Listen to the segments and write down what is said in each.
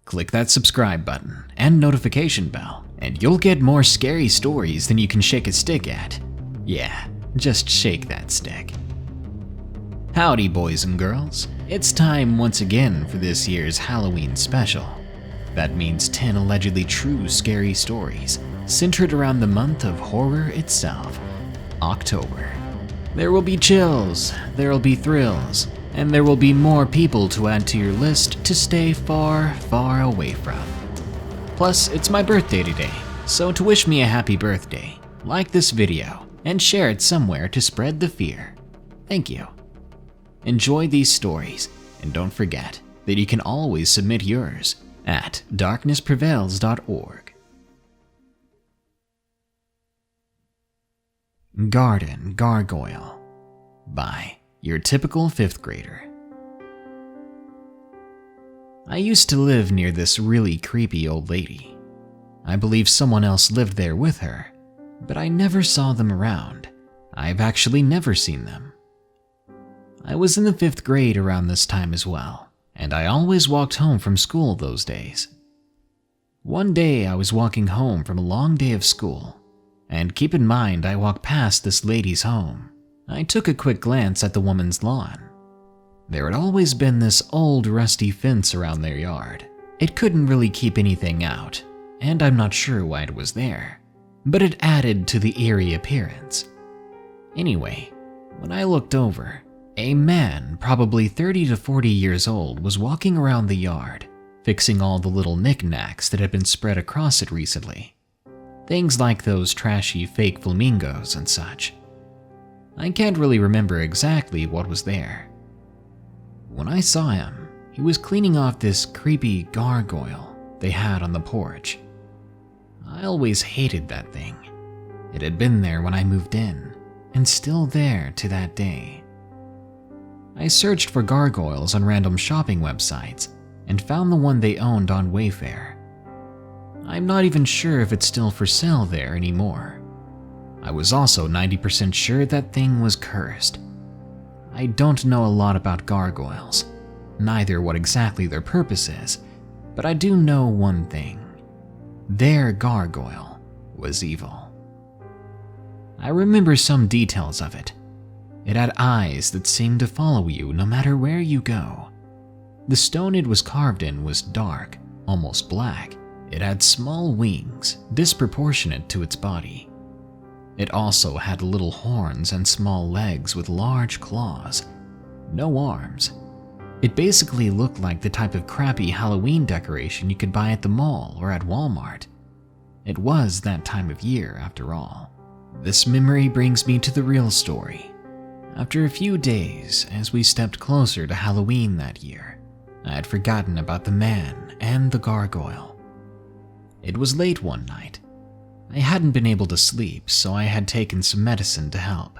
click that subscribe button and notification bell, and you'll get more scary stories than you can shake a stick at. Yeah, just shake that stick. Howdy, boys and girls. It's time once again for this year's Halloween special. That means 10 allegedly true scary stories centered around the month of horror itself, October. There will be chills, there will be thrills, and there will be more people to add to your list to stay far, far away from. Plus, it's my birthday today, so to wish me a happy birthday, like this video and share it somewhere to spread the fear. Thank you. Enjoy these stories, and don't forget that you can always submit yours at darknessprevails.org. Gargoyle by your typical 5th grader. I used to live near this really creepy old lady. I believe someone else lived there with her, but I never saw them around. I've actually never seen them. I was in the 5th grade around this time as well, and I always walked home from school those days. One day I was walking home from a long day of school, and keep in mind I walked past this lady's home. I took a quick glance at the woman's lawn. There had always been this old rusty fence around their yard. It couldn't really keep anything out, and I'm not sure why it was there, but it added to the eerie appearance. Anyway, when I looked over, a man, probably 30 to 40 years old, was walking around the yard, fixing all the little knickknacks that had been spread across it recently. Things like those trashy fake flamingos and such. I can't really remember exactly what was there. When I saw him, he was cleaning off this creepy gargoyle they had on the porch. I always hated that thing. It had been there when I moved in, and still there to that day. I searched for gargoyles on random shopping websites and found the one they owned on Wayfair. I'm not even sure if it's still for sale there anymore. I was also 90% sure that thing was cursed. I don't know a lot about gargoyles, neither what exactly their purpose is, but I do know one thing. Their gargoyle was evil. I remember some details of it. It had eyes that seemed to follow you no matter where you go. The stone it was carved in was dark, almost black. It had small wings, disproportionate to its body. It also had little horns and small legs with large claws. No arms. It basically looked like the type of crappy Halloween decoration you could buy at the mall or at Walmart. It was that time of year, after all. This memory brings me to the real story. After a few days, as we stepped closer to Halloween that year, I had forgotten about the man and the gargoyle. It was late one night. I hadn't been able to sleep, so I had taken some medicine to help.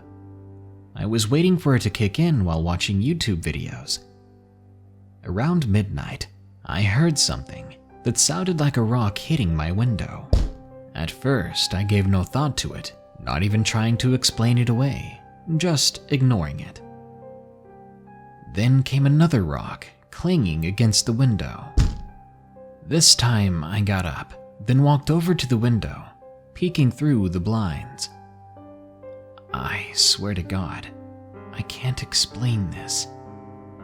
I was waiting for it to kick in while watching YouTube videos. Around midnight, I heard something that sounded like a rock hitting my window. At first, I gave no thought to it, not even trying to explain it away, just ignoring it. Then came another rock, clanging against the window. This time, I got up, then walked over to the window, peeking through the blinds. I swear to God, I can't explain this.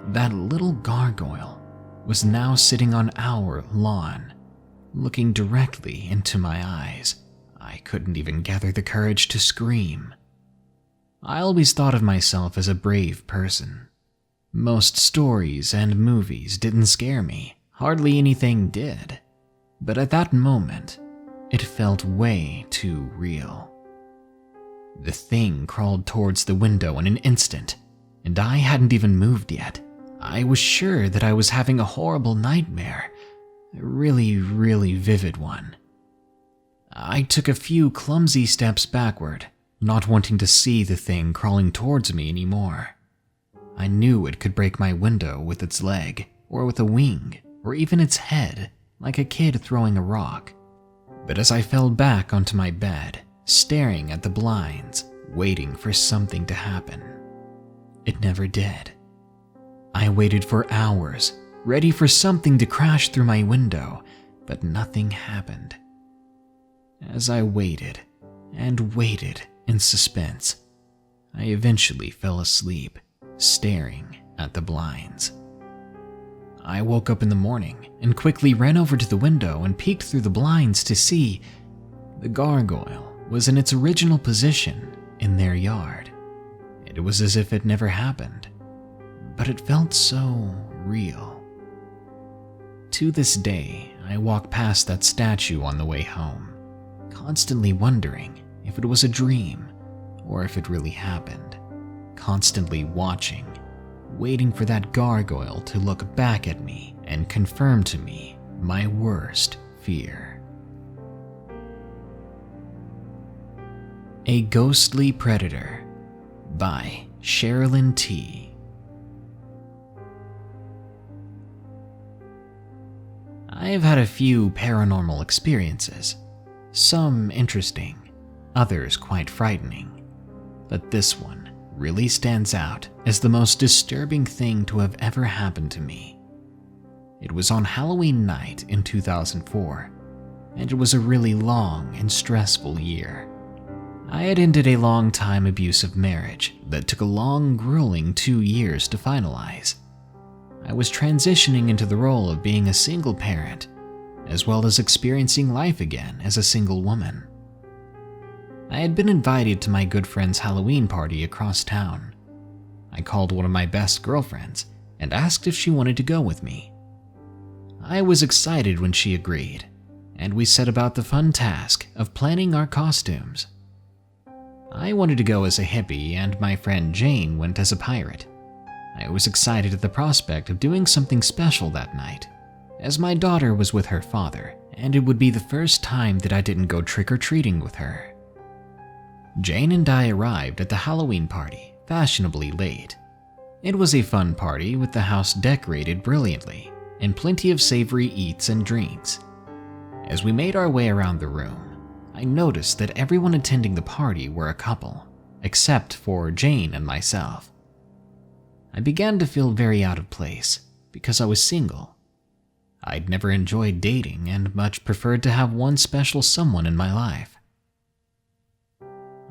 That little gargoyle was now sitting on our lawn, looking directly into my eyes. I couldn't even gather the courage to scream. I always thought of myself as a brave person. Most stories and movies didn't scare me, hardly anything did. But at that moment, it felt way too real. The thing crawled towards the window in an instant, and I hadn't even moved yet. I was sure that I was having a horrible nightmare, a really, really vivid one. I took a few clumsy steps backward, not wanting to see the thing crawling towards me anymore. I knew it could break my window with its leg, or with a wing, or even its head, like a kid throwing a rock. But as I fell back onto my bed, staring at the blinds, waiting for something to happen, it never did. I waited for hours, ready for something to crash through my window, but nothing happened. As I waited and waited in suspense, I eventually fell asleep, staring at the blinds. I woke up in the morning and quickly ran over to the window and peeked through the blinds to see the gargoyle was in its original position in their yard. It was as if it never happened, but it felt so real. To this day, I walk past that statue on the way home, constantly wondering if it was a dream or if it really happened, constantly watching, waiting for that gargoyle to look back at me and confirm to me my worst fear. A Ghostly Predator by Sherilyn T. I have had a few paranormal experiences, some interesting, others quite frightening, but this one really stands out as the most disturbing thing to have ever happened to me. It was on Halloween night in 2004, and it was a really long and stressful year. I had ended a long-time abusive marriage that took a long, grueling 2 years to finalize. I was transitioning into the role of being a single parent, as well as experiencing life again as a single woman. I had been invited to my good friend's Halloween party across town. I called one of my best girlfriends and asked if she wanted to go with me. I was excited when she agreed, and we set about the fun task of planning our costumes. I wanted to go as a hippie, and my friend Jane went as a pirate. I was excited at the prospect of doing something special that night, as my daughter was with her father, and it would be the first time that I didn't go trick-or-treating with her. Jane and I arrived at the Halloween party fashionably late. It was a fun party with the house decorated brilliantly and plenty of savory eats and drinks. As we made our way around the room, I noticed that everyone attending the party were a couple, except for Jane and myself. I began to feel very out of place because I was single. I'd never enjoyed dating and much preferred to have one special someone in my life.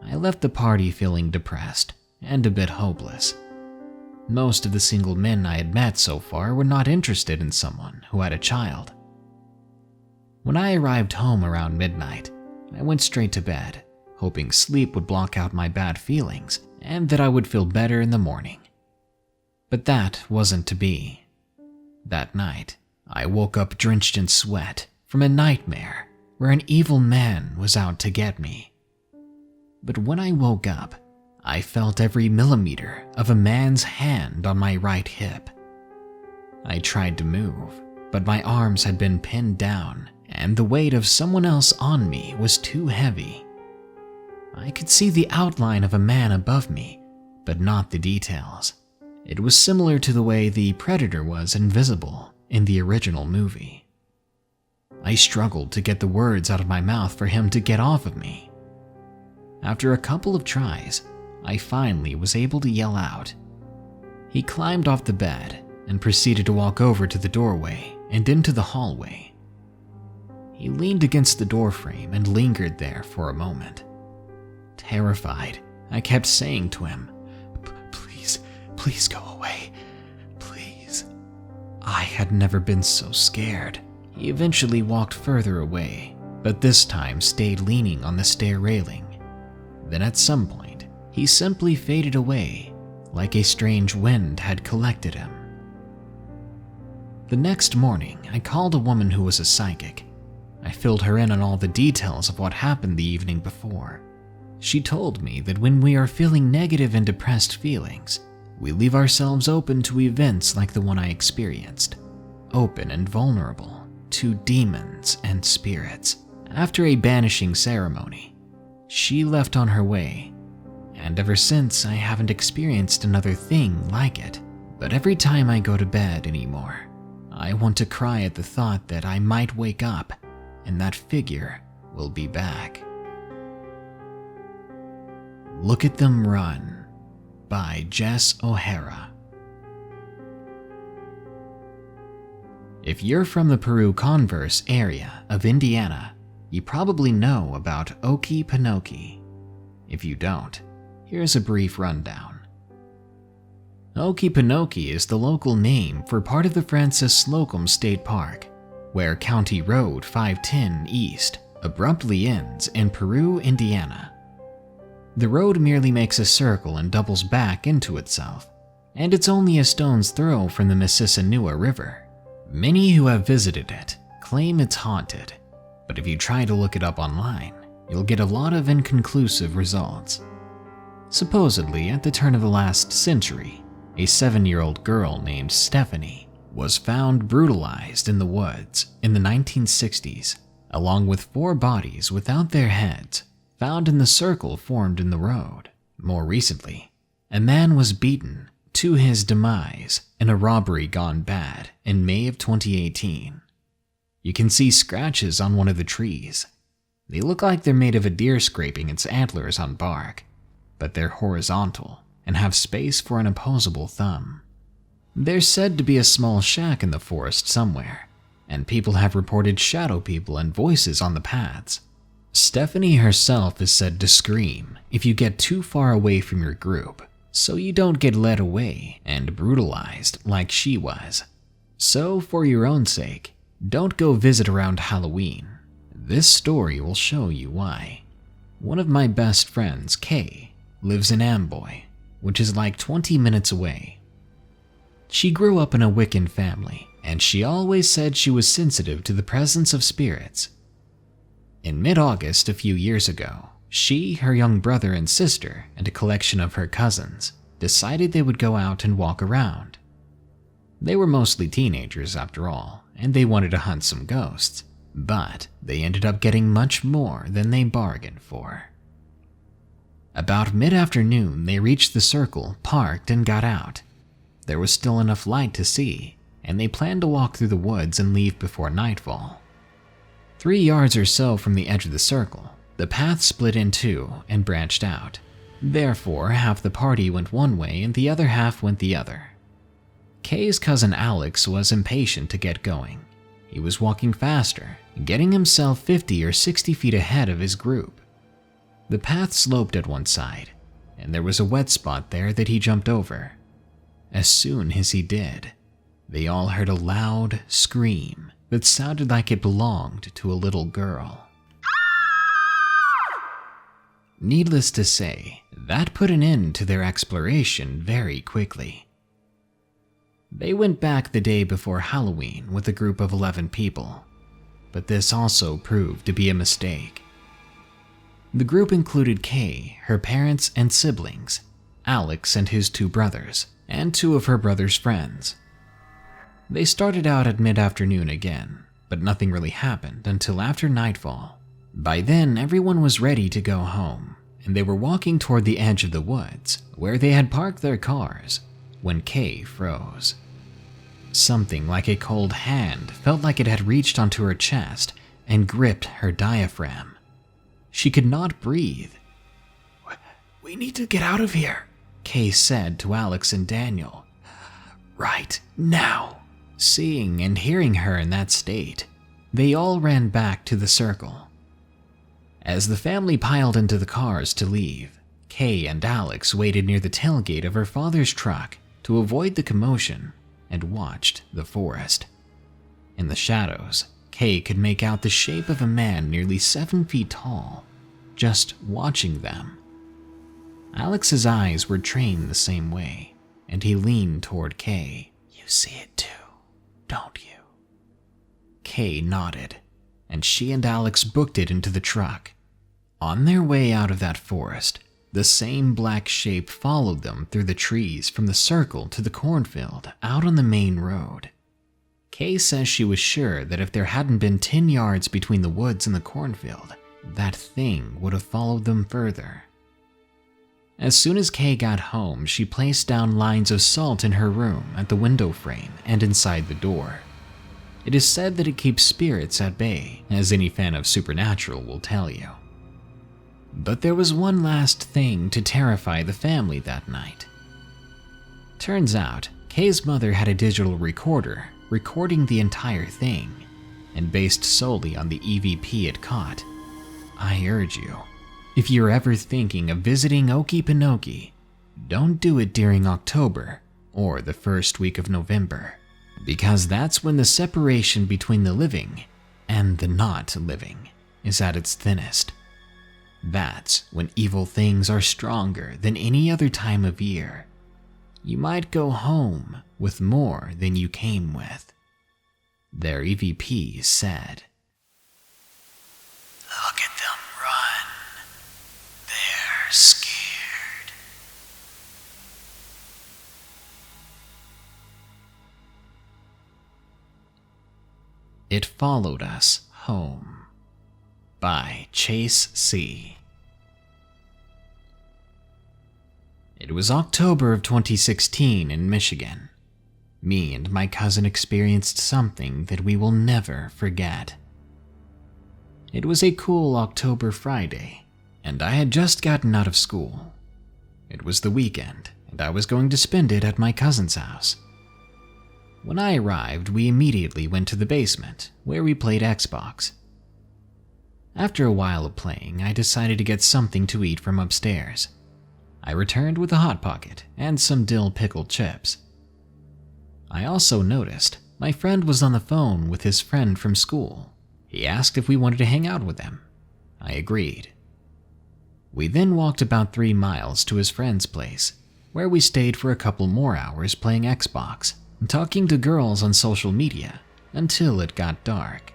I left the party feeling depressed and a bit hopeless. Most of the single men I had met so far were not interested in someone who had a child. When I arrived home around midnight, I went straight to bed, hoping sleep would block out my bad feelings and that I would feel better in the morning. But that wasn't to be. That night, I woke up drenched in sweat from a nightmare where an evil man was out to get me. But when I woke up, I felt every millimeter of a man's hand on my right hip. I tried to move, but my arms had been pinned down, and the weight of someone else on me was too heavy. I could see the outline of a man above me, but not the details. It was similar to the way the Predator was invisible in the original movie. I struggled to get the words out of my mouth for him to get off of me. After a couple of tries, I finally was able to yell out. He climbed off the bed and proceeded to walk over to the doorway and into the hallway. He leaned against the doorframe and lingered there for a moment. Terrified, I kept saying to him, Please go away, please." I had never been so scared. He eventually walked further away, but this time stayed leaning on the stair railing. Then at some point, he simply faded away, like a strange wind had collected him. The next morning, I called a woman who was a psychic. I filled her in on all the details of what happened the evening before. She told me that when we are feeling negative and depressed feelings, we leave ourselves open to events like the one I experienced, open and vulnerable to demons and spirits. After a banishing ceremony, she left on her way, and ever since I haven't experienced another thing like it. But every time I go to bed anymore, I want to cry at the thought that I might wake up and that figure will be back. Look at Them Run by Jess O'Hara. If you're from the Peru Converse area of Indiana, you probably know about EekaPika. If you don't, here's a brief rundown. EekaPika is the local name for part of the Francis Slocum State Park, where County Road 510 East abruptly ends in Peru, Indiana. The road merely makes a circle and doubles back into itself, and it's only a stone's throw from the Mississauga River. Many who have visited it claim it's haunted, but if you try to look it up online, you'll get a lot of inconclusive results. Supposedly, at the turn of the last century, a 7-year-old girl named Stephanie was found brutalized in the woods in the 1960s, along with 4 bodies without their heads found in the circle formed in the road. More recently, a man was beaten to his demise in a robbery gone bad in May of 2018. You can see scratches on one of the trees. They look like they're made of a deer scraping its antlers on bark, but they're horizontal and have space for an opposable thumb. There's said to be a small shack in the forest somewhere, and people have reported shadow people and voices on the paths. Stephanie herself is said to scream if you get too far away from your group, so you don't get led away and brutalized like she was. So, for your own sake, don't go visit around Halloween. This story will show you why. One of my best friends, Kay, lives in Amboy, which is like 20 minutes away. She grew up in a Wiccan family, and she always said she was sensitive to the presence of spirits. In mid-August a few years ago, she, her young brother and sister, and a collection of her cousins decided they would go out and walk around. They were mostly teenagers after all, and they wanted to hunt some ghosts, but they ended up getting much more than they bargained for. About mid-afternoon, they reached the circle, parked, and got out. There was still enough light to see, and they planned to walk through the woods and leave before nightfall. 3 yards or so from the edge of the circle, the path split in two and branched out. Therefore, half the party went one way and the other half went the other. Kay's cousin Alex was impatient to get going. He was walking faster, getting himself 50 or 60 feet ahead of his group. The path sloped at one side, and there was a wet spot there that he jumped over. As soon as he did, they all heard a loud scream that sounded like it belonged to a little girl. Needless to say, that put an end to their exploration very quickly. They went back the day before Halloween with a group of 11 people, but this also proved to be a mistake. The group included Kay, her parents and siblings, Alex and his 2 brothers, and 2 of her brother's friends. They started out at mid-afternoon again, but nothing really happened until after nightfall. By then, everyone was ready to go home, and they were walking toward the edge of the woods, where they had parked their cars, when Kay froze. Something like a cold hand felt like it had reached onto her chest and gripped her diaphragm. She could not breathe. "We need to get out of here," Kay said to Alex and Daniel. "Right now." Seeing and hearing her in that state, they all ran back to the circle. As the family piled into the cars to leave, Kay and Alex waited near the tailgate of her father's truck to avoid the commotion and watched the forest. In the shadows, Kay could make out the shape of a man nearly 7 feet tall, just watching them. Alex's eyes were trained the same way, and he leaned toward Kay. "You see it too, don't you?" Kay nodded, and she and Alex booked it into the truck. On their way out of that forest, the same black shape followed them through the trees from the circle to the cornfield out on the main road. Kay says she was sure that if there hadn't been 10 yards between the woods and the cornfield, that thing would have followed them further. As soon as Kay got home, she placed down lines of salt in her room at the window frame and inside the door. It is said that it keeps spirits at bay, as any fan of Supernatural will tell you. But there was one last thing to terrify the family that night. Turns out, Kay's mother had a digital recorder recording the entire thing, and based solely on the EVP it caught. I urge you, if you're ever thinking of visiting Okefenokee, don't do it during October or the first week of November, because that's when the separation between the living and the not living is at its thinnest. That's when evil things are stronger than any other time of year. You might go home with more than you came with. Their EVP said. Look at them run. They're scared. It Followed Us Home by Chase C. It was October of 2016 in Michigan. Me and my cousin experienced something that we will never forget. It was a cool October Friday, and I had just gotten out of school. It was the weekend, and I was going to spend it at my cousin's house. When I arrived, we immediately went to the basement, where we played Xbox. After a while of playing, I decided to get something to eat from upstairs. I returned with a Hot Pocket and some dill pickled chips. I also noticed my friend was on the phone with his friend from school. He asked if we wanted to hang out with them. I agreed. We then walked about 3 miles to his friend's place, where we stayed for a couple more hours playing Xbox and talking to girls on social media until it got dark.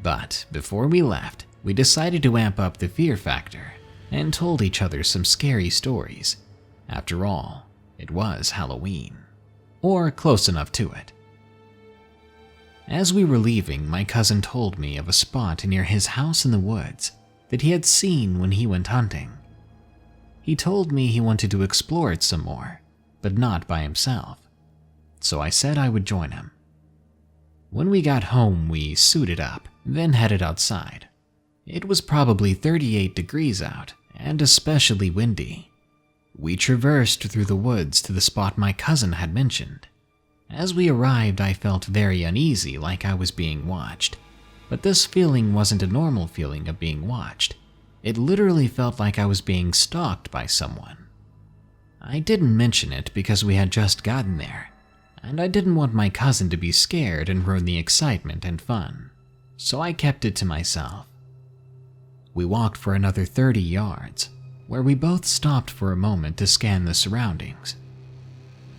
But before we left, we decided to amp up the fear factor and told each other some scary stories. After all, it was Halloween, or close enough to it. As we were leaving, my cousin told me of a spot near his house in the woods that he had seen when he went hunting. He told me he wanted to explore it some more, but not by himself, so I said I would join him. When we got home, we suited up, then headed outside. It was probably 38 degrees out, and especially windy. We traversed through the woods to the spot my cousin had mentioned. As we arrived, I felt very uneasy, like I was being watched. But this feeling wasn't a normal feeling of being watched. It literally felt like I was being stalked by someone. I didn't mention it because we had just gotten there, and I didn't want my cousin to be scared and ruin the excitement and fun, so I kept it to myself. We walked for another 30 yards, where we both stopped for a moment to scan the surroundings.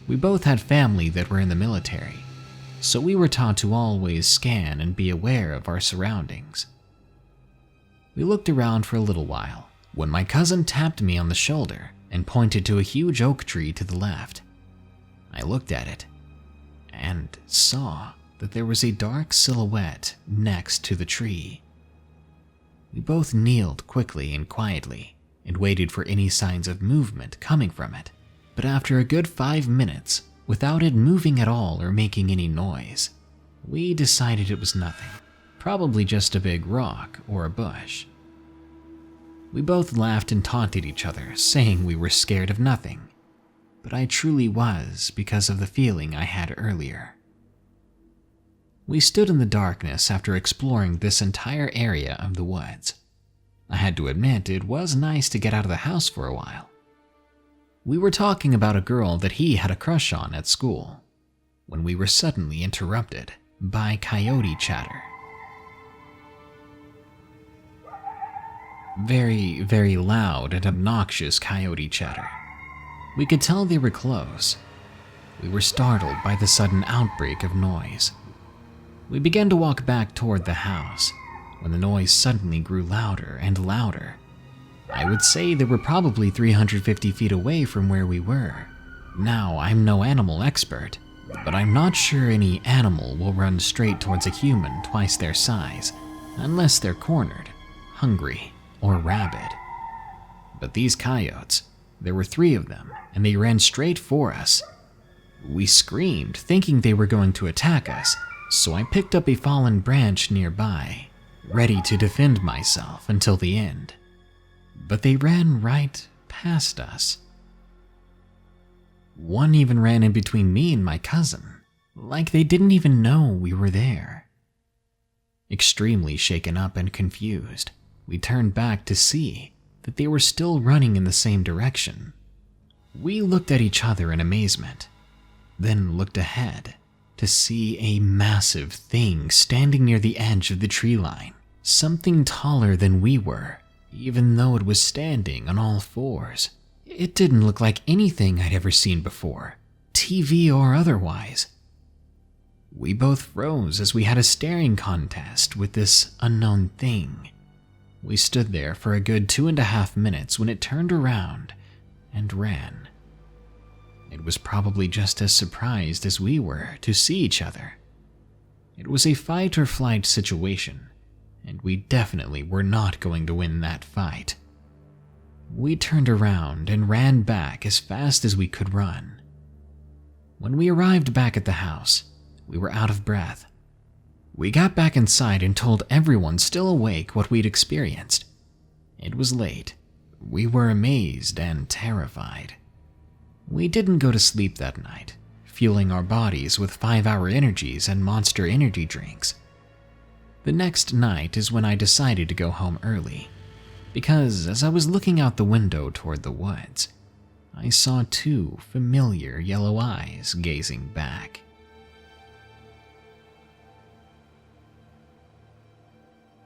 We both had family that were in the military, so we were taught to always scan and be aware of our surroundings. We looked around for a little while when my cousin tapped me on the shoulder and pointed to a huge oak tree to the left. I looked at it and saw that there was a dark silhouette next to the tree. We both kneeled quickly and quietly and waited for any signs of movement coming from it, but after a good 5 minutes, without it moving at all or making any noise, we decided it was nothing, probably just a big rock or a bush. We both laughed and taunted each other, saying we were scared of nothing, but I truly was because of the feeling I had earlier. We stood in the darkness after exploring this entire area of the woods. I had to admit, it was nice to get out of the house for a while. We were talking about a girl that he had a crush on at school, when we were suddenly interrupted by coyote chatter. Very, very loud and obnoxious coyote chatter. We could tell they were close. We were startled by the sudden outbreak of noise. We began to walk back toward the house when the noise suddenly grew louder and louder. I would say they were probably 350 feet away from where we were. Now, I'm no animal expert, but I'm not sure any animal will run straight towards a human twice their size, unless they're cornered, hungry, or rabid. But these coyotes, there were 3 of them, and they ran straight for us. We screamed, thinking they were going to attack us, so I picked up a fallen branch nearby, ready to defend myself until the end. But they ran right past us. One even ran in between me and my cousin, like they didn't even know we were there. Extremely shaken up and confused, we turned back to see that they were still running in the same direction. We looked at each other in amazement, then looked ahead to see a massive thing standing near the edge of the tree line, something taller than we were, even though it was standing on all fours. It didn't look like anything I'd ever seen before, TV or otherwise. We both froze as we had a staring contest with this unknown thing. We stood there for a good 2.5 minutes when it turned around and ran. It was probably just as surprised as we were to see each other. It was a fight or flight situation, and we definitely were not going to win that fight. We turned around and ran back as fast as we could run. When we arrived back at the house, we were out of breath. We got back inside and told everyone still awake what we'd experienced. It was late. We were amazed and terrified. We didn't go to sleep that night, fueling our bodies with 5-hour energies and Monster energy drinks. The next night is when I decided to go home early, because as I was looking out the window toward the woods, I saw 2 familiar yellow eyes gazing back.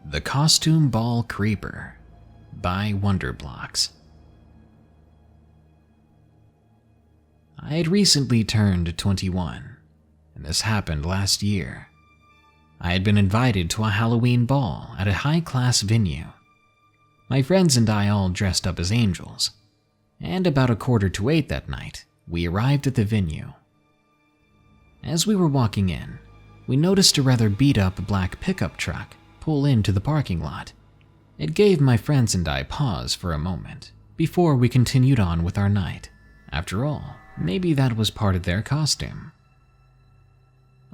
The Costume Ball Creeper by WonderBlox. I had recently turned 21, and this happened last year. I had been invited to a Halloween ball at a high-class venue. My friends and I all dressed up as angels, and about 7:45 that night, we arrived at the venue. As we were walking in, we noticed a rather beat-up black pickup truck pull into the parking lot. It gave my friends and I pause for a moment before we continued on with our night. After all, maybe that was part of their costume.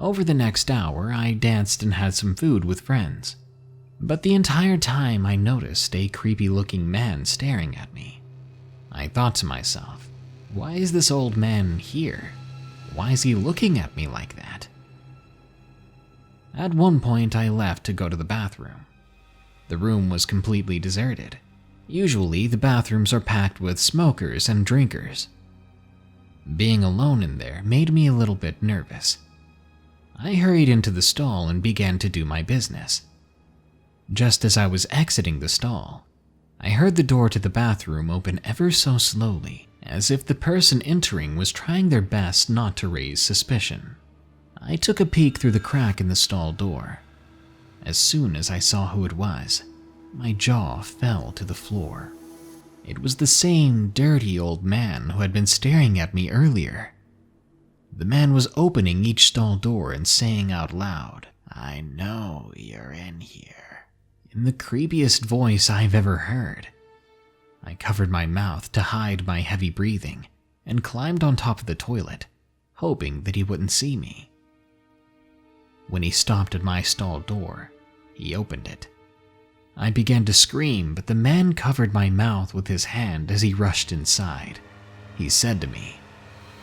Over the next hour, I danced and had some food with friends. But the entire time I noticed a creepy-looking man staring at me. I thought to myself, why is this old man here? Why is he looking at me like that? At one point, I left to go to the bathroom. The room was completely deserted. Usually, the bathrooms are packed with smokers and drinkers. Being alone in there made me a little bit nervous. I hurried into the stall and began to do my business. Just as I was exiting the stall, I heard the door to the bathroom open ever so slowly, as if the person entering was trying their best not to raise suspicion. I took a peek through the crack in the stall door. As soon as I saw who it was, my jaw fell to the floor. It was the same dirty old man who had been staring at me earlier. The man was opening each stall door and saying out loud, "I know you're in here," in the creepiest voice I've ever heard. I covered my mouth to hide my heavy breathing and climbed on top of the toilet, hoping that he wouldn't see me. When he stopped at my stall door, he opened it. I began to scream, but the man covered my mouth with his hand as he rushed inside. He said to me,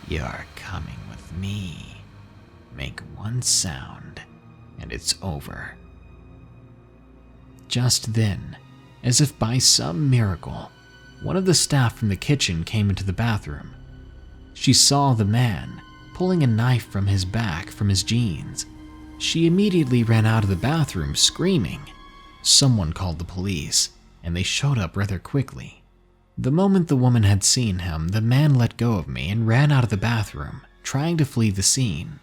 "You're coming with me. Make one sound, and it's over." Just then, as if by some miracle, one of the staff from the kitchen came into the bathroom. She saw the man pulling a knife from his back from his jeans. She immediately ran out of the bathroom screaming. Someone called the police, and they showed up rather quickly. The moment the woman had seen him, the man let go of me and ran out of the bathroom, trying to flee the scene.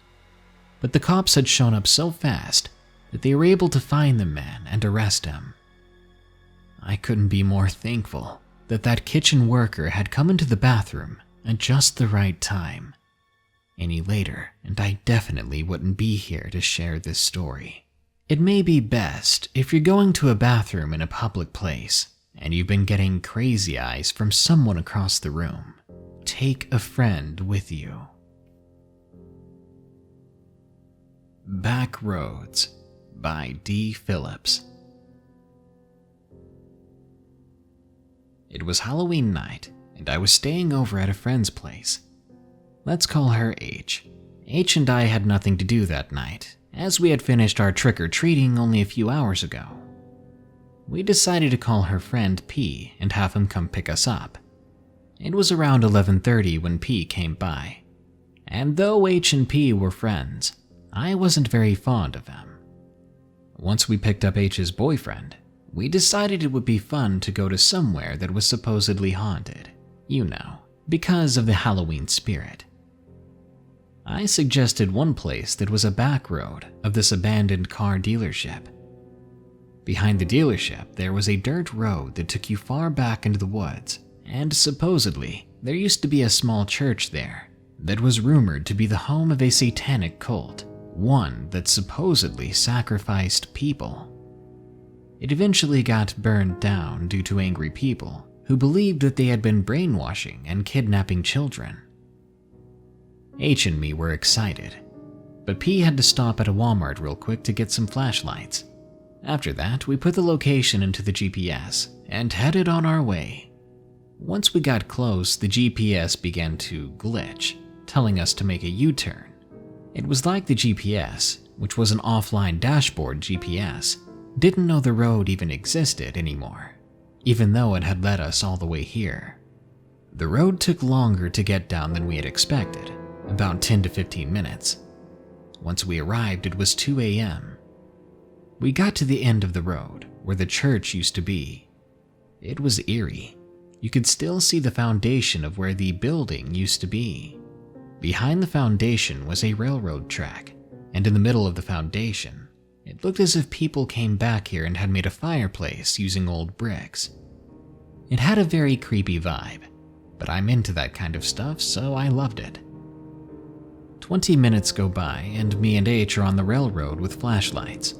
But the cops had shown up so fast that they were able to find the man and arrest him. I couldn't be more thankful that that kitchen worker had come into the bathroom at just the right time. Any later, and I definitely wouldn't be here to share this story. It may be best if you're going to a bathroom in a public place and you've been getting crazy eyes from someone across the room. Take a friend with you. Back Roads by D. Phillips. It was Halloween night, and I was staying over at a friend's place. Let's call her H. H and I had nothing to do that night, as we had finished our trick-or-treating only a few hours ago. We decided to call her friend P and have him come pick us up. It was around 11:30 when P came by, and though H and P were friends, I wasn't very fond of him. Once we picked up H's boyfriend, we decided it would be fun to go to somewhere that was supposedly haunted, because of the Halloween spirit. I suggested one place that was a back road of this abandoned car dealership. Behind the dealership, there was a dirt road that took you far back into the woods, and supposedly, there used to be a small church there that was rumored to be the home of a satanic cult, one that supposedly sacrificed people. It eventually got burned down due to angry people who believed that they had been brainwashing and kidnapping children. H and me were excited, but P had to stop at a Walmart real quick to get some flashlights. After that, we put the location into the GPS and headed on our way. Once we got close, the GPS began to glitch, telling us to make a U-turn. It was like the GPS, which was an offline dashboard GPS, didn't know the road even existed anymore, even though it had led us all the way here. The road took longer to get down than we had expected, about 10 to 15 minutes. Once we arrived, it was 2 a.m. We got to the end of the road, where the church used to be. It was eerie. You could still see the foundation of where the building used to be. Behind the foundation was a railroad track, and in the middle of the foundation, it looked as if people came back here and had made a fireplace using old bricks. It had a very creepy vibe, but I'm into that kind of stuff, so I loved it. 20 minutes go by, and me and H are on the railroad with flashlights,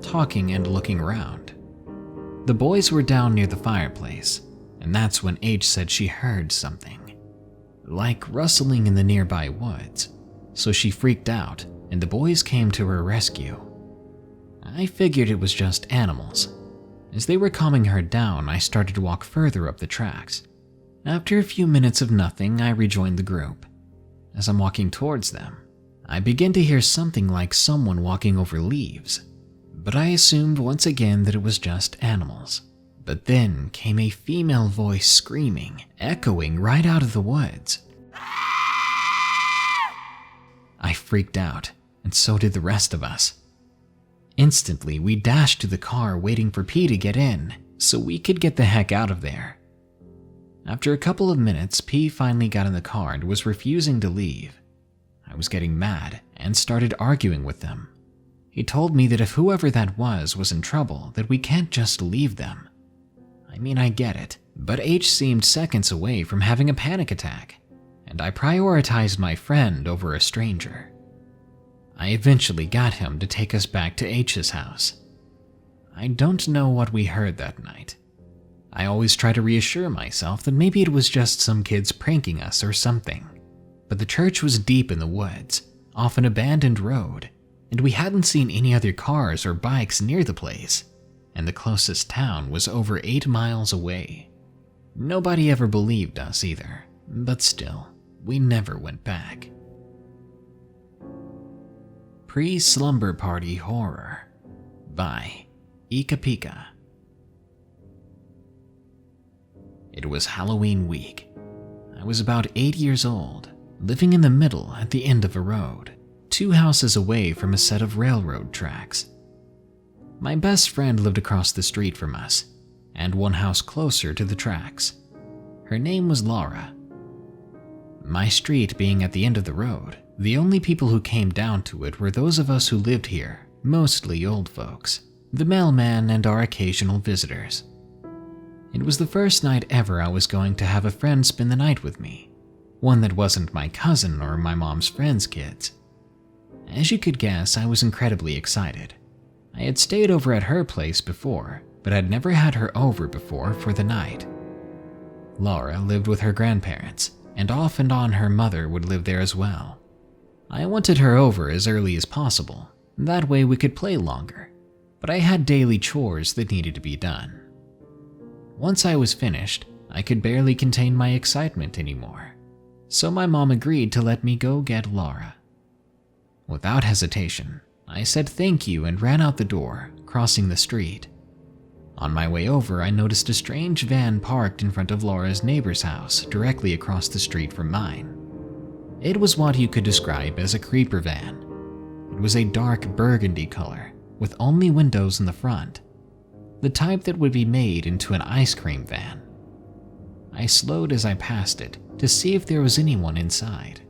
talking and looking around. The boys were down near the fireplace, and that's when H said she heard something, like rustling in the nearby woods, so she freaked out, and the boys came to her rescue. I figured it was just animals. As they were calming her down, I started to walk further up the tracks. After a few minutes of nothing, I rejoined the group. As I'm walking towards them, I begin to hear something like someone walking over leaves, but I assumed once again that it was just animals. But then came a female voice screaming, echoing right out of the woods. I freaked out, and so did the rest of us. Instantly, we dashed to the car waiting for P to get in, so we could get the heck out of there. After a couple of minutes, P finally got in the car and was refusing to leave. I was getting mad and started arguing with them. He told me that if whoever that was in trouble, that we can't just leave them. I mean, I get it, but H seemed seconds away from having a panic attack, and I prioritized my friend over a stranger. I eventually got him to take us back to H's house. I don't know what we heard that night. I always try to reassure myself that maybe it was just some kids pranking us or something, but the church was deep in the woods, off an abandoned road, and we hadn't seen any other cars or bikes near the place, and the closest town was over 8 miles away. Nobody ever believed us either, but still, we never went back. Pre-Slumber Party Horror by EekaPika. It was Halloween week. I was about 8 years old, living in the middle at the end of a road, 2 houses away from a set of railroad tracks. My best friend lived across the street from us, and 1 house closer to the tracks. Her name was Laura. My street being at the end of the road, the only people who came down to it were those of us who lived here, mostly old folks, the mailman and our occasional visitors. It was the first night ever I was going to have a friend spend the night with me, one that wasn't my cousin or my mom's friend's kids. As you could guess, I was incredibly excited. I had stayed over at her place before, but I'd never had her over before for the night. Laura lived with her grandparents, and off and on her mother would live there as well. I wanted her over as early as possible, that way we could play longer, but I had daily chores that needed to be done. Once I was finished, I could barely contain my excitement anymore, so my mom agreed to let me go get Laura. Without hesitation, I said thank you and ran out the door, crossing the street. On my way over, I noticed a strange van parked in front of Laura's neighbor's house directly across the street from mine. It was what you could describe as a creeper van. It was a dark burgundy color, with only windows in the front, the type that would be made into an ice cream van. I slowed as I passed it to see if there was anyone inside.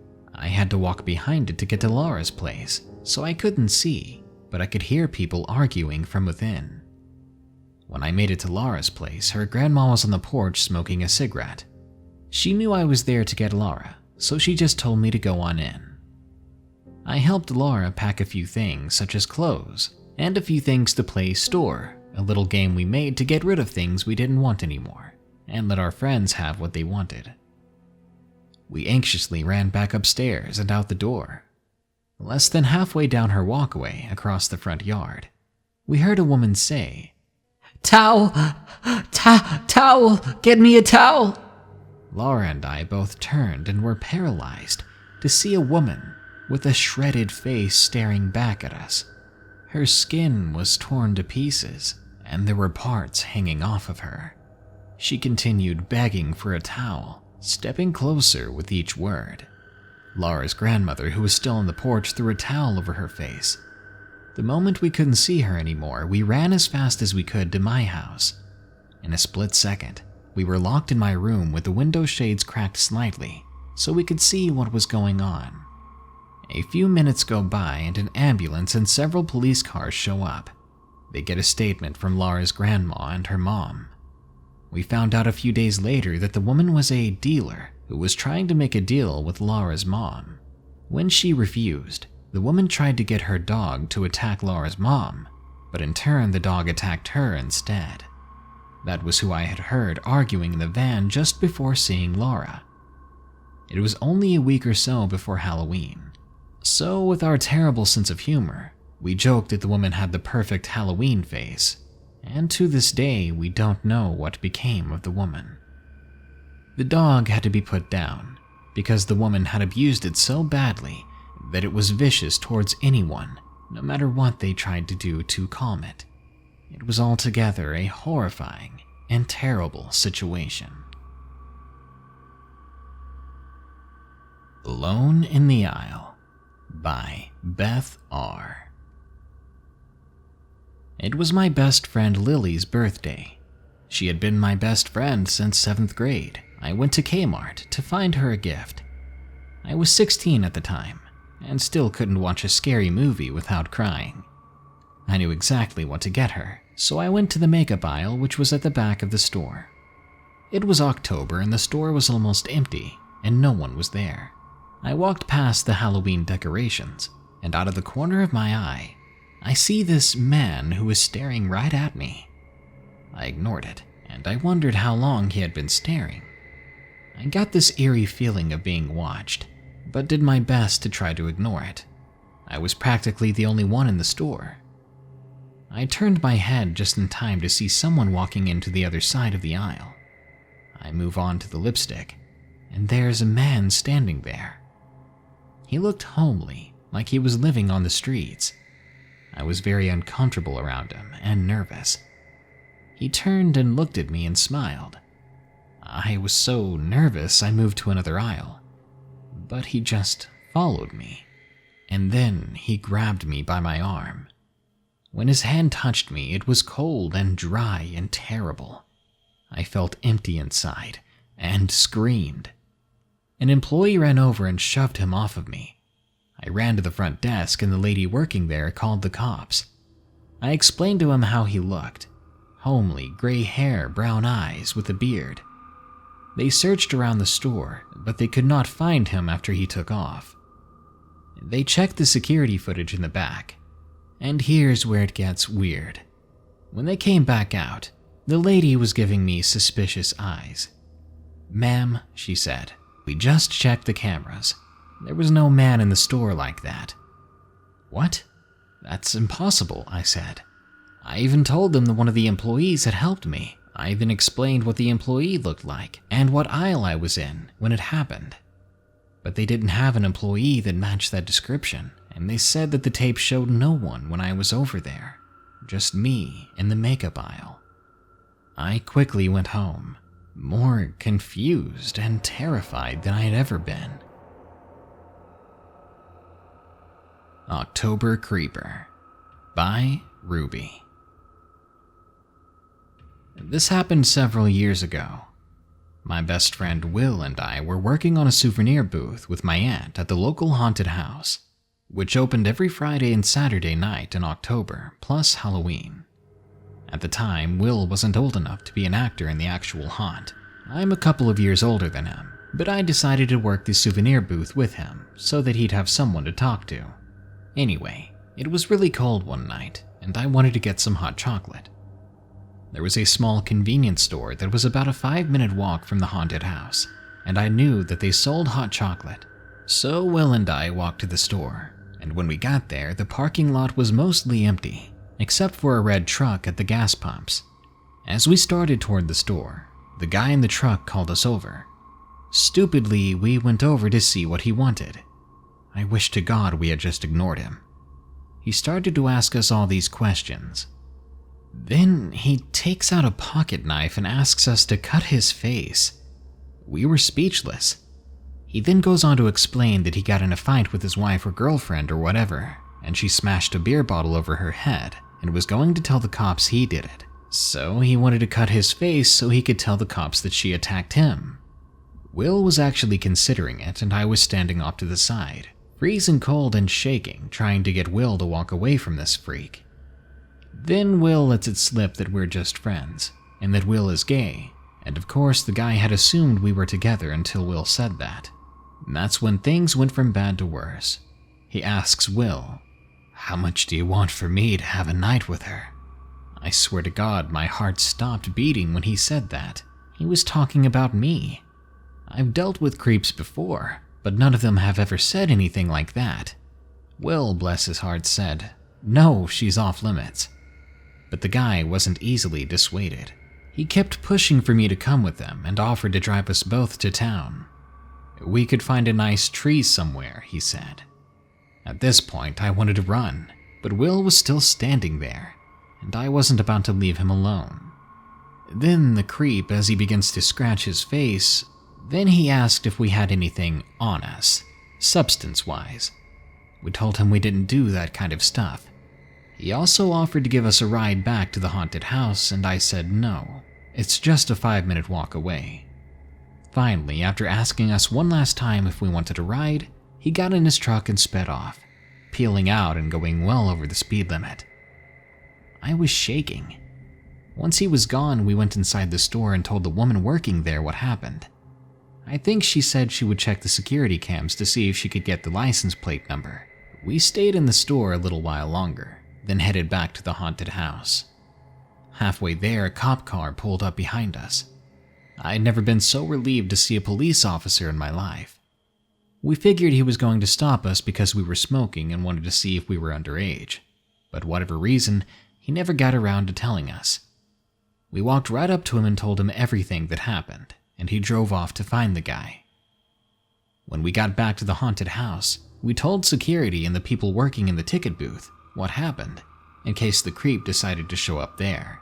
I had to walk behind it to get to Laura's place, so I couldn't see, but I could hear people arguing from within. When I made it to Laura's place, her grandma was on the porch smoking a cigarette. She knew I was there to get Laura, so she just told me to go on in. I helped Laura pack a few things such as clothes and a few things to play store, a little game we made to get rid of things we didn't want anymore and let our friends have what they wanted. We anxiously ran back upstairs and out the door. Less than halfway down her walkway across the front yard, we heard a woman say, "Towel! Towel! Get me a towel!" Laura and I both turned and were paralyzed to see a woman with a shredded face staring back at us. Her skin was torn to pieces, and there were parts hanging off of her. She continued begging for a towel, stepping closer with each word. Laura's grandmother, who was still on the porch, threw a towel over her face. The moment we couldn't see her anymore, we ran as fast as we could to my house. In a split second, we were locked in my room with the window shades cracked slightly so we could see what was going on. A few minutes go by and an ambulance and several police cars show up. They get a statement from Laura's grandma and her mom. We found out a few days later that the woman was a dealer who was trying to make a deal with Laura's mom. When she refused, the woman tried to get her dog to attack Laura's mom, but in turn the dog attacked her instead. That was who I had heard arguing in the van just before seeing Laura. It was only a week or so before Halloween, so with our terrible sense of humor, we joked that the woman had the perfect Halloween face, and to this day we don't know what became of the woman. The dog had to be put down because the woman had abused it so badly that it was vicious towards anyone, no matter what they tried to do to calm it. It was altogether a horrifying and terrible situation. Alone in the Aisle by Beth R. It was my best friend Lily's birthday. She had been my best friend since 7th grade. I went to Kmart to find her a gift. I was 16 at the time, and still couldn't watch a scary movie without crying. I knew exactly what to get her, so I went to the makeup aisle, which was at the back of the store. It was October and the store was almost empty, and no one was there. I walked past the Halloween decorations, and out of the corner of my eye, I see this man who was staring right at me. I ignored it, and I wondered how long he had been staring. I got this eerie feeling of being watched, but did my best to try to ignore it. I was practically the only one in the store. I turned my head just in time to see someone walking into the other side of the aisle. I move on to the lipstick, and there's a man standing there. He looked homely, like he was living on the streets. I was very uncomfortable around him and nervous. He turned and looked at me and smiled. I was so nervous I moved to another aisle, but he just followed me, and then he grabbed me by my arm. When his hand touched me, it was cold and dry and terrible. I felt empty inside and screamed. An employee ran over and shoved him off of me. I ran to the front desk and the lady working there called the cops. I explained to him how he looked. Homely, gray hair, brown eyes, with a beard. They searched around the store, but they could not find him after he took off. They checked the security footage in the back, and here's where it gets weird. When they came back out, the lady was giving me suspicious eyes. "Ma'am," she said, "we just checked the cameras. There was no man in the store like that." "What? That's impossible," I said. I even told them that one of the employees had helped me. I even explained what the employee looked like and what aisle I was in when it happened. But they didn't have an employee that matched that description, and they said that the tape showed no one when I was over there, just me in the makeup aisle. I quickly went home, more confused and terrified than I had ever been. October Creeper by Ruby. This happened several years ago. My best friend Will and I were working on a souvenir booth with my aunt at the local haunted house, which opened every Friday and Saturday night in October, plus Halloween. At the time, Will wasn't old enough to be an actor in the actual haunt. I'm a couple of years older than him, but I decided to work the souvenir booth with him so that he'd have someone to talk to. Anyway, it was really cold one night, and I wanted to get some hot chocolate. There was a small convenience store that was about a 5-minute walk from the haunted house, and I knew that they sold hot chocolate. So Will and I walked to the store, and when we got there, the parking lot was mostly empty, except for a red truck at the gas pumps. As we started toward the store, the guy in the truck called us over. Stupidly, we went over to see what he wanted. I wish to God we had just ignored him. He started to ask us all these questions. Then he takes out a pocket knife and asks us to cut his face. We were speechless. He then goes on to explain that he got in a fight with his wife or girlfriend or whatever, and she smashed a beer bottle over her head and was going to tell the cops he did it. So he wanted to cut his face so he could tell the cops that she attacked him. Will was actually considering it, and I was standing off to the side, freezing cold and shaking, trying to get Will to walk away from this freak. Then Will lets it slip that we're just friends, and that Will is gay, and of course the guy had assumed we were together until Will said that. And that's when things went from bad to worse. He asks Will, "How much do you want for me to have a night with her?" I swear to God my heart stopped beating when he said that. He was talking about me. I've dealt with creeps before, but none of them have ever said anything like that. Will, bless his heart, said, "No, she's off limits." But the guy wasn't easily dissuaded. He kept pushing for me to come with them and offered to drive us both to town. We could find a nice tree somewhere, he said. At this point, I wanted to run, but Will was still standing there, and I wasn't about to leave him alone. Then the creep, as he begins to scratch his face, then he asked if we had anything on us, substance-wise. We told him we didn't do that kind of stuff. He also offered to give us a ride back to the haunted house, and I said no. It's just a 5-minute walk away. Finally, after asking us one last time if we wanted a ride, he got in his truck and sped off, peeling out and going well over the speed limit. I was shaking. Once he was gone, we went inside the store and told the woman working there what happened. I think she said she would check the security cams to see if she could get the license plate number. We stayed in the store a little while longer, then headed back to the haunted house. Halfway there, a cop car pulled up behind us. I'd never been so relieved to see a police officer in my life. We figured he was going to stop us because we were smoking and wanted to see if we were underage, but whatever reason, he never got around to telling us. We walked right up to him and told him everything that happened, and he drove off to find the guy. When we got back to the haunted house, we told security and the people working in the ticket booth what happened, in case the creep decided to show up there.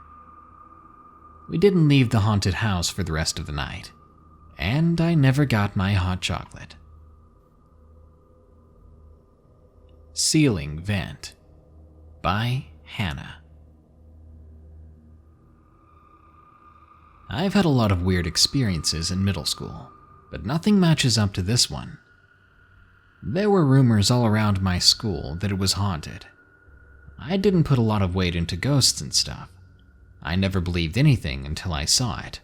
We didn't leave the haunted house for the rest of the night, and I never got my hot chocolate. Ceiling Vent by Hannah. I've had a lot of weird experiences in middle school, but nothing matches up to this one. There were rumors all around my school that it was haunted. I didn't put a lot of weight into ghosts and stuff. I never believed anything until I saw it.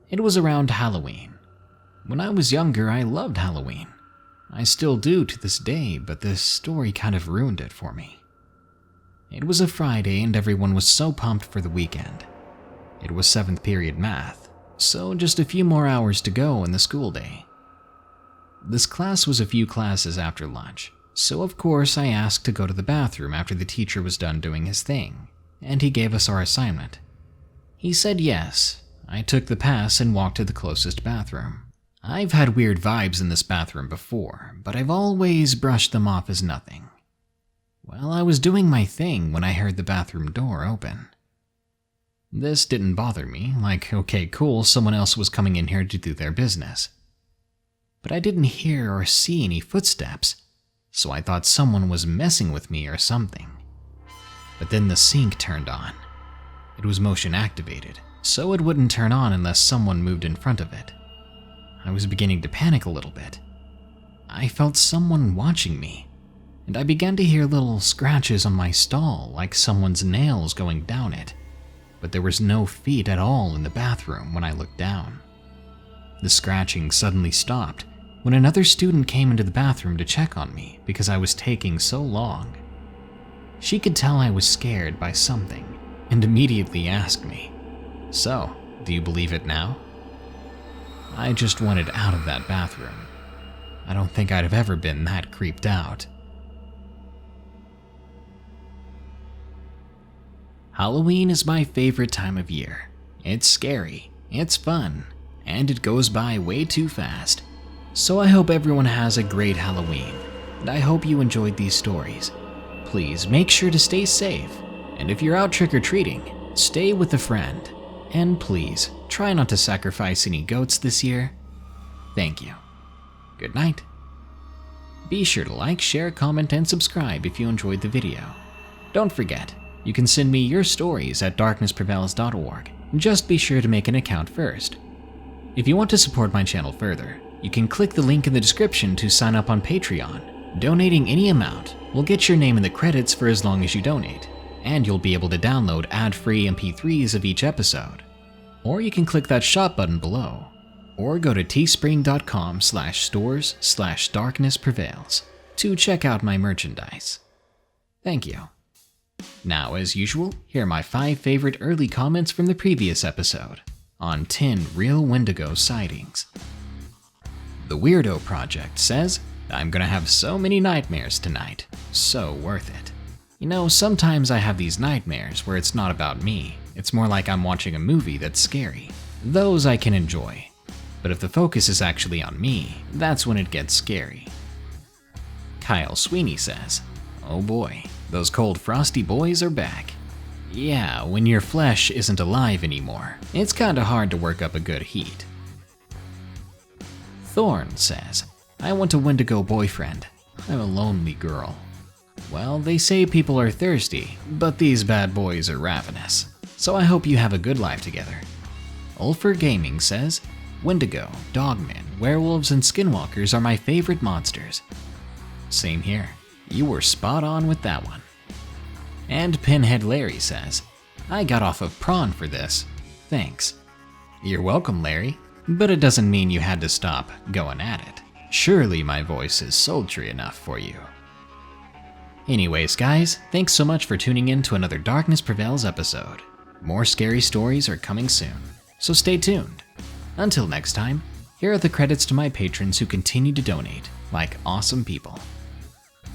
It was around Halloween. When I was younger, I loved Halloween. I still do to this day, but this story kind of ruined it for me. It was a Friday and everyone was so pumped for the weekend. It was 7th period math, so just a few more hours to go in the school day. This class was a few classes after lunch, so of course I asked to go to the bathroom after the teacher was done doing his thing, and he gave us our assignment. He said yes. I took the pass and walked to the closest bathroom. I've had weird vibes in this bathroom before, but I've always brushed them off as nothing. Well, I was doing my thing when I heard the bathroom door open. This didn't bother me, like, okay, cool, someone else was coming in here to do their business. But I didn't hear or see any footsteps, so I thought someone was messing with me or something. But then the sink turned on. It was motion activated, so it wouldn't turn on unless someone moved in front of it. I was beginning to panic a little bit. I felt someone watching me, and I began to hear little scratches on my stall like someone's nails going down it. But there was no feet at all in the bathroom when I looked down. The scratching suddenly stopped when another student came into the bathroom to check on me because I was taking so long. She could tell I was scared by something and immediately asked me, "So, do you believe it now?" I just wanted out of that bathroom. I don't think I'd have ever been that creeped out. Halloween is my favorite time of year. It's scary, it's fun, and it goes by way too fast. So I hope everyone has a great Halloween, and I hope you enjoyed these stories. Please make sure to stay safe, and if you're out trick-or-treating, stay with a friend. And please, try not to sacrifice any goats this year. Thank you. Good night. Be sure to like, share, comment, and subscribe if you enjoyed the video. Don't forget, you can send me your stories at darknessprevails.org. Just be sure to make an account first. If you want to support my channel further, you can click the link in the description to sign up on Patreon. Donating any amount will get your name in the credits for as long as you donate, and you'll be able to download ad-free MP3s of each episode. Or you can click that shop button below, or go to teespring.com/stores/darknessprevails to check out my merchandise. Thank you. Now, as usual, here are my 5 favorite early comments from the previous episode on 10 real Wendigo sightings. The Weirdo Project says, "I'm gonna have so many nightmares tonight. So worth it. You know, sometimes I have these nightmares where it's not about me. It's more like I'm watching a movie that's scary. Those I can enjoy. But if the focus is actually on me, that's when it gets scary." Kyle Sweeney says, "Oh boy, those cold frosty boys are back. Yeah, when your flesh isn't alive anymore, it's kinda hard to work up a good heat." Thorn says, "I want a Wendigo boyfriend. I'm a lonely girl. Well, they say people are thirsty, but these bad boys are ravenous. So I hope you have a good life together." Ulfer Gaming says, "Wendigo, dogmen, werewolves, and skinwalkers are my favorite monsters." Same here. You were spot on with that one. And Pinhead Larry says, "I got off of prawn for this. Thanks." You're welcome, Larry, but it doesn't mean you had to stop going at it. Surely my voice is sultry enough for you. Anyways, guys, thanks so much for tuning in to another Darkness Prevails episode. More scary stories are coming soon, so stay tuned. Until next time, here are the credits to my patrons who continue to donate like awesome people.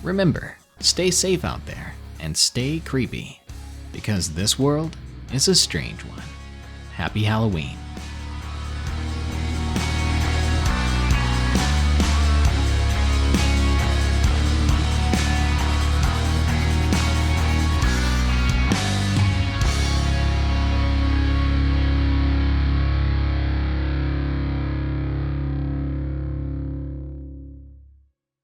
Remember, stay safe out there and stay creepy, because this world is a strange one. Happy Halloween.